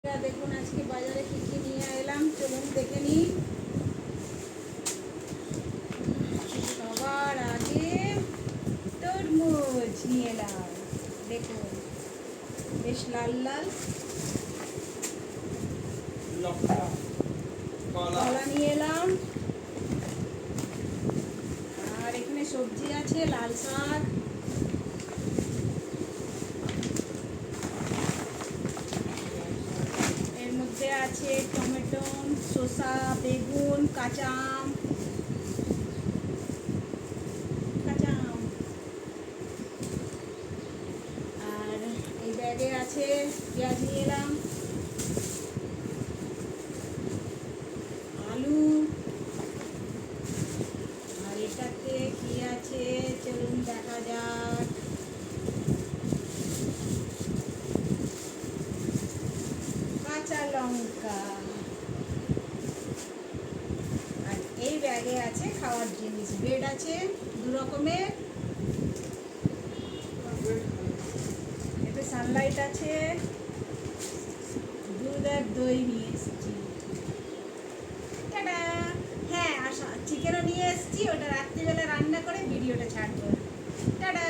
দেখুন আজকে বাজারে কি কি নিয়ে এলাম, চলুন দেখে নিই। সবার আগে তরমুজ নিয়ে এলাম, দেখুন বেশ লাল লাল। কলা নিয়ে এলাম, আর এখানে সবজি আছে লাল শাক, এর মধ্যে আছে টমেটো, শসা, বেগুন, কাঁচা আম, আর এই ব্যাগে আছে পেঁয়াজ নিয়ে এলাম, আলু, আর এটাতে কি আছে চলুন দেখা যাক। কাঁচা লঙ্কা, আর এই ব্যাগে আছে খাওয়ার জিনিস, ব্রেড আছে দু রকমের, এতে সানলাইট আছে, দুধ আর দই নিয়ে এসেছি। টাটা। হ্যাঁ, চিকেনও নিয়ে এসেছি, ওটা রাত্রিবেলা রান্না করে ভিডিওটা ছাড়বো। টাটা।